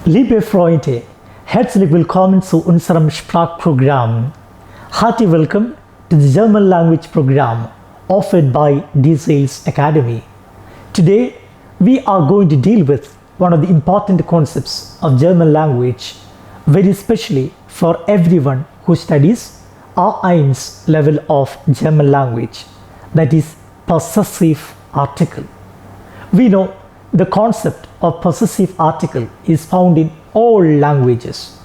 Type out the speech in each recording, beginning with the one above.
Liebe Freunde, herzlich willkommen zu unserem Sprachprogramm. Hearty welcome to the German language program offered by DSAIL's Academy. Today, we are going to deal with one of the important concepts of German language, very especially for everyone who studies A1 level of German language, that is possessive article. We know the concept of possessive article is found in all languages.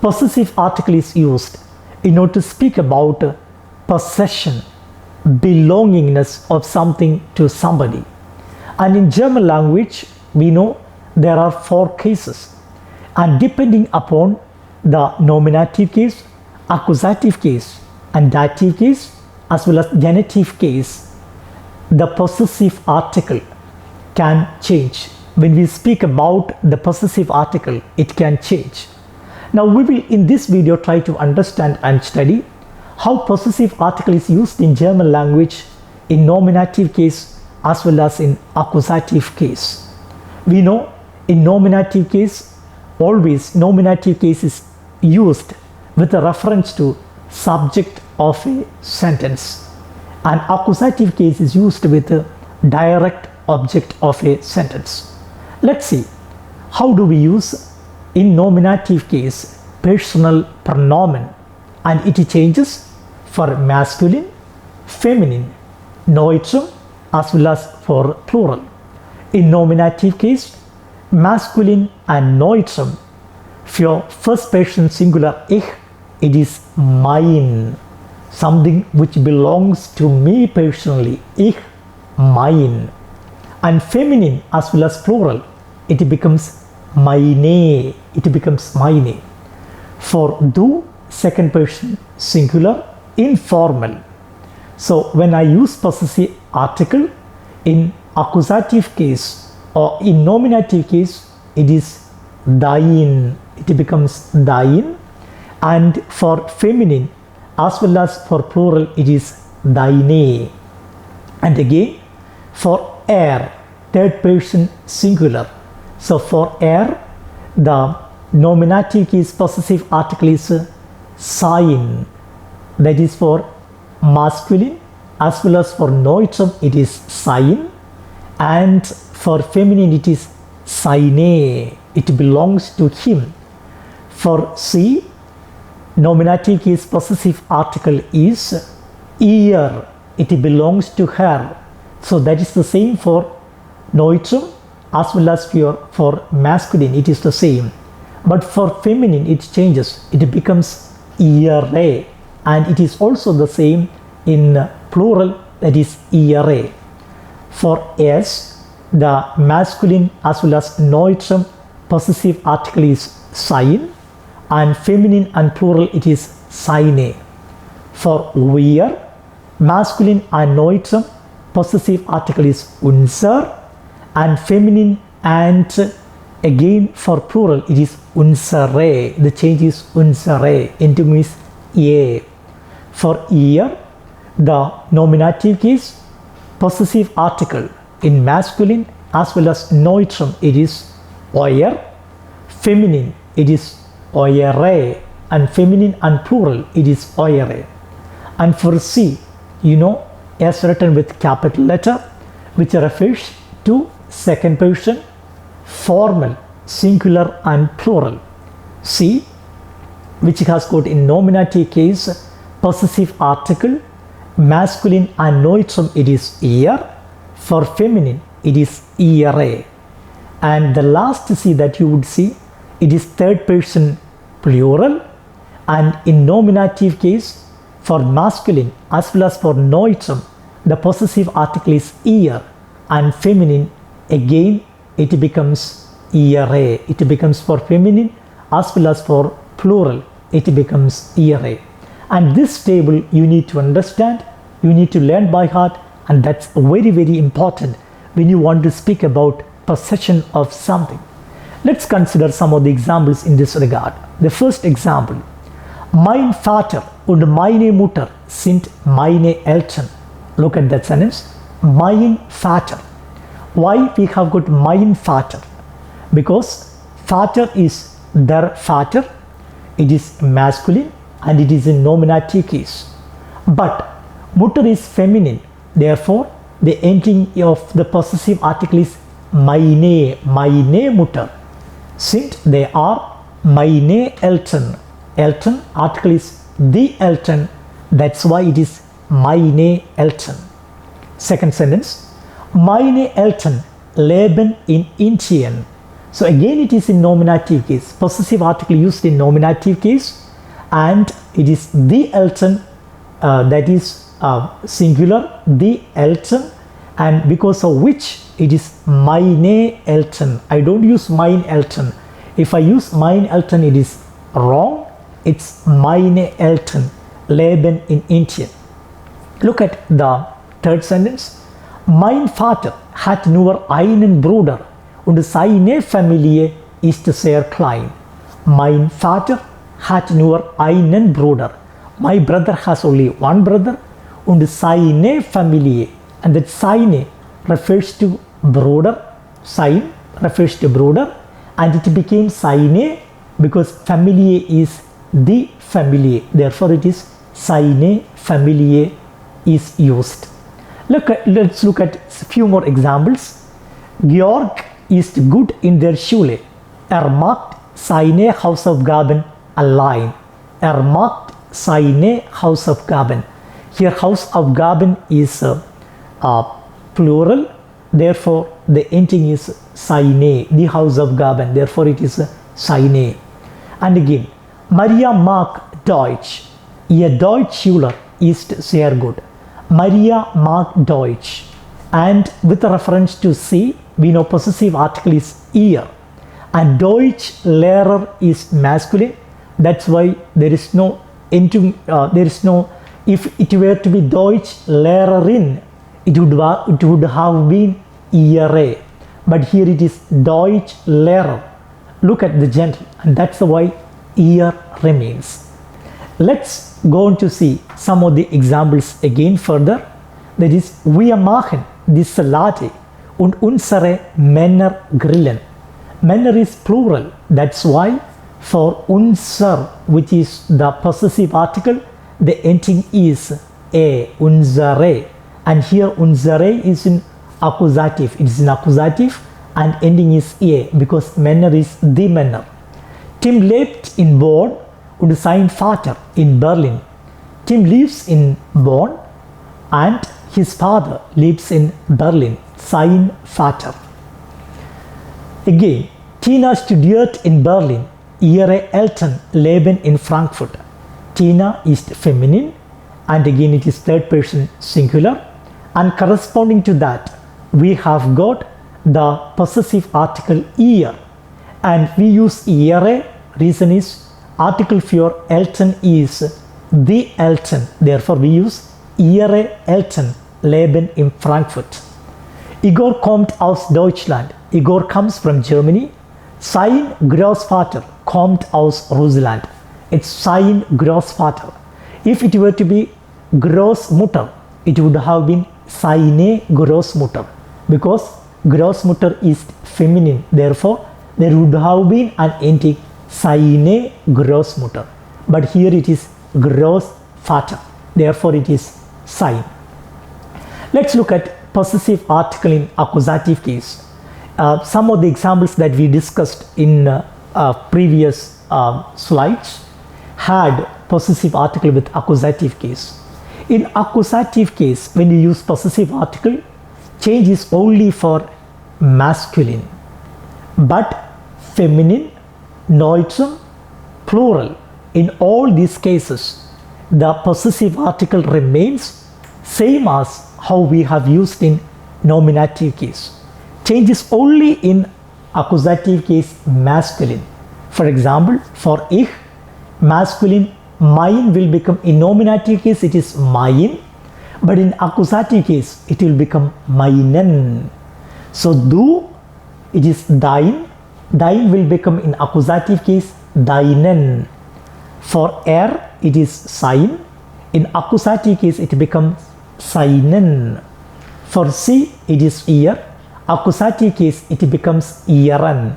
Possessive article is used in order to speak about possession, belongingness of something to somebody. And in German language, we know there are 4 cases. And depending upon the nominative case, accusative case, and dative case, as well as genitive case, the possessive article can change. When we speak about the possessive article, it can change. Now we will in this video try to understand and study how possessive article is used in German language in nominative case as well as in accusative case. We know in nominative case, always nominative case is used with a reference to subject of a sentence, and accusative case is used with a direct object of a sentence. Let's see how do we use in nominative case personal pronoun, and it changes for masculine, feminine, neutrum as well as for plural. In nominative case, masculine and neutrum. For first person singular ich, it is mine, something which belongs to me personally, ich, mine. And feminine as well as plural, it becomes meine, it becomes meine. For du, second person singular, informal. So when I use possessive article in accusative case or in nominative case, it is dein, it becomes dein. And for feminine as well as for plural, it is deine. And again for er, third person singular. So for er, the nominative case possessive article is sein, that is for masculine, as well as for neutrum it is sein, and for feminine it is seine, it belongs to him. For sie, nominative case possessive article is ihr, it belongs to her. So that is the same for neutrum as well as for masculine, it is the same. But for feminine it changes, it becomes ihre, and it is also the same in plural, that is ihre. For es, the masculine as well as neutrum possessive article is sein, and feminine and plural it is seine. For wir, masculine and neutrum possessive article is unser, and feminine and again for plural it is unsere, the change is unsere, into means ye. For ihr, the nominative case possessive article in masculine as well as neutrum it is euer, feminine it is euere, and feminine and plural it is euere. And for sie, you know, as written with capital letter, which refers to second person formal singular and plural. See, which has got in nominative case possessive article masculine and neutrum it is ihr, for feminine it is ihre. And the last see that you would see, it is third person plural, and in nominative case for masculine as well as for neutrum the possessive article is ihr, and feminine again it becomes ihre, it becomes for feminine as well as for plural it becomes ihre. And this table you need to understand, you need to learn by heart, and that's very very important when you want to speak about possession of something. Let's consider some of the examples in this regard. The first example, mein Vater und meine Mutter sind meine Eltern. Look at that sentence, mein Vater. Why we have got mein Vater? Because Vater is der Vater. It is masculine and it is in nominative case. But Mutter is feminine. Therefore, the ending of the possessive article is meine Mutter. Since they are meine Eltern. Eltern article is the Eltern. That's why it is meine Eltern. Second sentence, meine Eltern leben in Indien. So again it is in nominative case. Possessive article used in nominative case, and it is the Eltern, that is singular, the Eltern, and because of which it is meine Eltern. I don't use mein Eltern. If I use mein Eltern, it is wrong. It's meine Eltern leben in Indien. Look at the third sentence. Mein Vater hat nur einen Bruder und seine Familie ist sehr klein. Mein Vater hat nur einen Bruder. My brother has only one brother und seine Familie. And that seine refers to Bruder. Sein refers to Bruder, and it became seine because Familie is the Familie. Therefore, it is seine Familie is used. Let's look at a few more examples. Georg ist gut in der Schule. Macht seine Hausaufgaben allein. Macht seine Hausaufgaben. Here Hausaufgaben is plural. Therefore, the ending is seine, the Hausaufgaben. Therefore, it is seine. And again, Maria mag Deutsch. Ihr Deutschschüler ist sehr gut. Maria mag Deutsch. And with reference to C, we know possessive article is ihr. And Deutschlehrer is masculine. That's why there is no if it were to be Deutschlehrerin, it would have been ihre. But here it is Deutschlehrer. Look at the gender, and that's why ihr remains. Let's go on to see some of the examples again further. That is, wir machen die Salate und unsere Männer grillen. Männer is plural. That's why for unser, which is the possessive article, the ending is a, unsere. And here unsere is in accusative. It is in accusative and ending is a because Männer is the Männer. Tim lebt in Bonn und sein Vater in Berlin. Tim lives in Bonn and his father lives in Berlin. Sein Vater. Again, Tina studiert in Berlin. Ihre Eltern leben in Frankfurt. Tina is feminine, and again it is third person singular, and corresponding to that we have got the possessive article ihr, and we use ihre. Reason is article for your Eltern is the Eltern. Therefore we use ihre Eltern leben in Frankfurt. Igor kommt aus Deutschland. Igor comes from Germany. Sein Großvater kommt aus Russland. It's sein Großvater. If it were to be Großmutter, it would have been seine Großmutter because Großmutter is feminine. Therefore, there would have been an ending seine Großmutter. But here it is Großvater. Therefore, it is sein. Let's look at possessive article in accusative case. Some of the examples that we discussed in previous slides had possessive article with accusative case. In accusative case, when you use possessive article, change is only for masculine, but feminine, neutral, plural. In all these cases, the possessive article remains same as how we have used in nominative case. Change is only in accusative case masculine. For example, for ich, masculine mein will become, in nominative case it is mein, but in accusative case it will become meinen. So du, it is dein, dein will become in accusative case deinen. For it is sein, in accusative case it becomes seinen. For sie, it is ihr, accusative case it becomes ihren.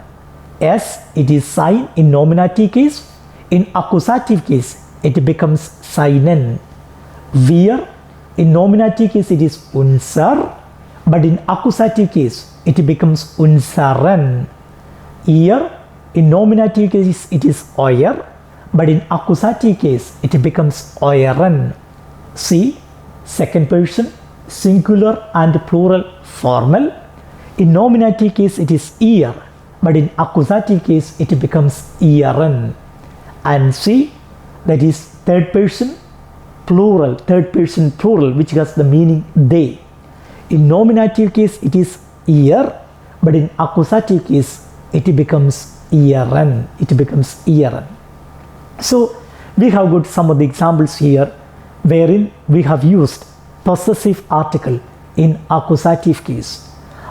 S, it is sign in nominative case. In accusative case, it becomes seinen. Wir, in nominative case, it is unser, but in accusative case, it becomes unseren. Ihr, in nominative case, it is euer, but in accusative case, it becomes euren. See, second person, singular and plural formal. In nominative case, it is ihr, but in accusative case, it becomes ieren. And see, that is third person plural, which has the meaning they. In nominative case, it is ihr, but in accusative case, it becomes ieren. So we have got some of the examples here wherein we have used possessive article in accusative case.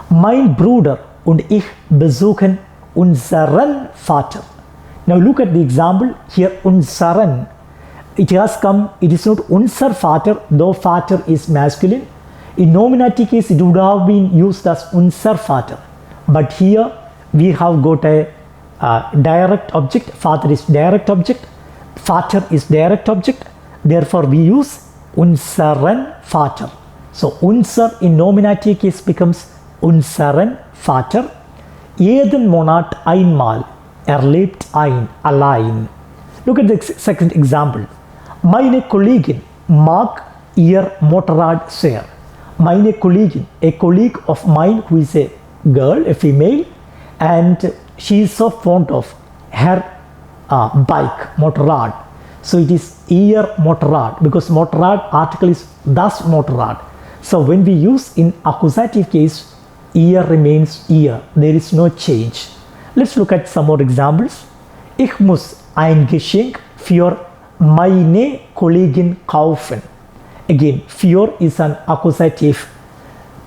Mein Bruder und ich besuchen unseren Vater. Now look at the example here, unseren. It has come, it is not unser Vater, though Vater is masculine. In nominative case, it would have been used as unser Vater. But here we have got a direct object. Father is direct object. Vater is direct object. Therefore, we use unseren Vater. So, unser in nominative case becomes unseren Vater. Jeden Monat einmal erlebt allein. Look at the second example. Meine Kollegin mag ihr Motorrad sehr. Meine Kollegin, a colleague of mine who is a girl, a female, and she is so fond of her bike, Motorrad. So it is ihr Motorrad, because Motorrad article is das Motorrad. So when we use in accusative case, ihr remains ihr. There is no change. Let's look at some more examples. Ich muss ein Geschenk für meine Kollegin kaufen. Again, für is an accusative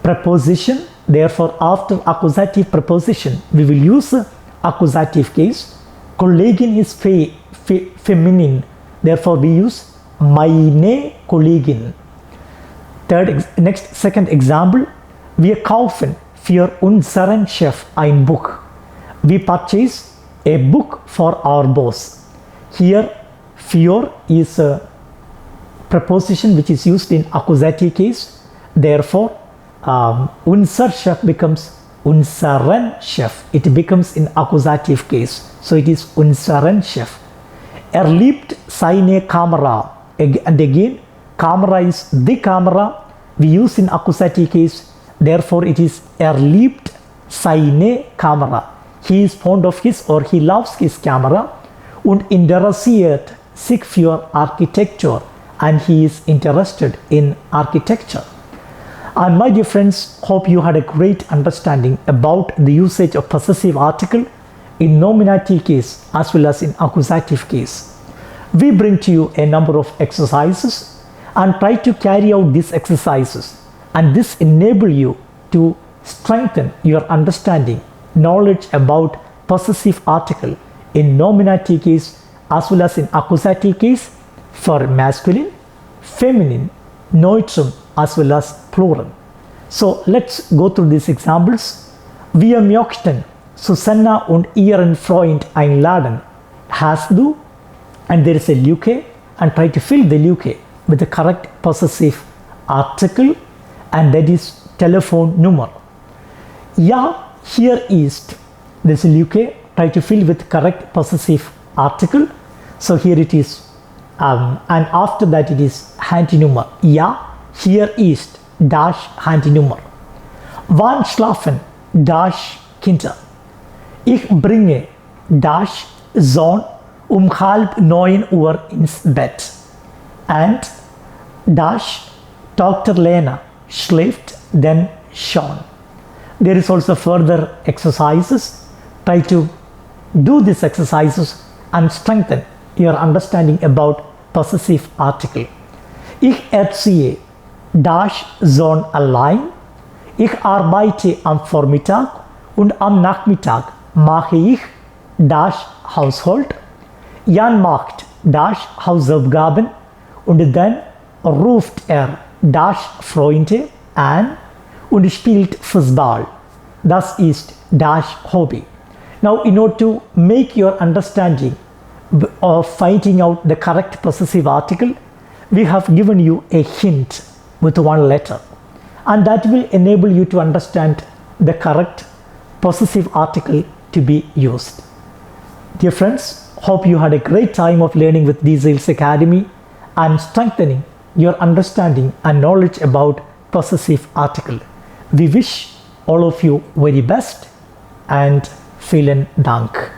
preposition. Therefore, after accusative preposition, we will use accusative case. Kollegin is feminine. Therefore, we use meine Kollegin. Second example. Wir kaufen für unseren Chef ein Buch. We purchase a book for our boss. Here, für is a preposition which is used in accusative case. Therefore, unser Chef becomes unseren Chef. It becomes in accusative case. So it is unseren Chef. Liebt seine Kamera. And again, camera is the camera we use in accusative case. Therefore, it is liebt seine Kamera. He is fond of his or he loves his camera. Und interessiert sich für Architecture. And he is interested in architecture. And my dear friends, hope you had a great understanding about the usage of possessive article in nominative case as well as in accusative case. We bring to you a number of exercises and try to carry out these exercises, and this enable you to strengthen your understanding, knowledge about possessive article in nominative case as well as in accusative case for masculine, feminine, neutrum as well as plural. So let's go through these examples. Wir möchten Susanna und ihren Freund einladen. Hast du? And there is a Luke, and try to fill the Luke with the correct possessive article, and that is telephone nummer. Ja, hier ist. There is a Luke, try to fill with correct possessive article. So here it is, and after that it is Handynummer. Ja, hier ist dash Handynummer. Wann schlafen dash Kinder? Ich bringe dash Sohn 8:30 ins Bett. And dash Dr. Lena schläft then schon. There is also further exercises. Try to do these exercises and strengthen your understanding about possessive article. Ich erziehe dash Sohn allein. Ich arbeite am Vormittag und am Nachmittag mache ich dash Haushalt. Jan macht dash Hausaufgaben und dann ruft dash Freunde an und spielt Fußball. Das ist dash Hobby. Now, in order to make your understanding of finding out the correct possessive article, we have given you a hint with one letter, and that will enable you to understand the correct possessive article to be used. Dear friends, hope you had a great time of learning with DSAILS Academy and strengthening your understanding and knowledge about possessive article. We wish all of you very best and vielen Dank.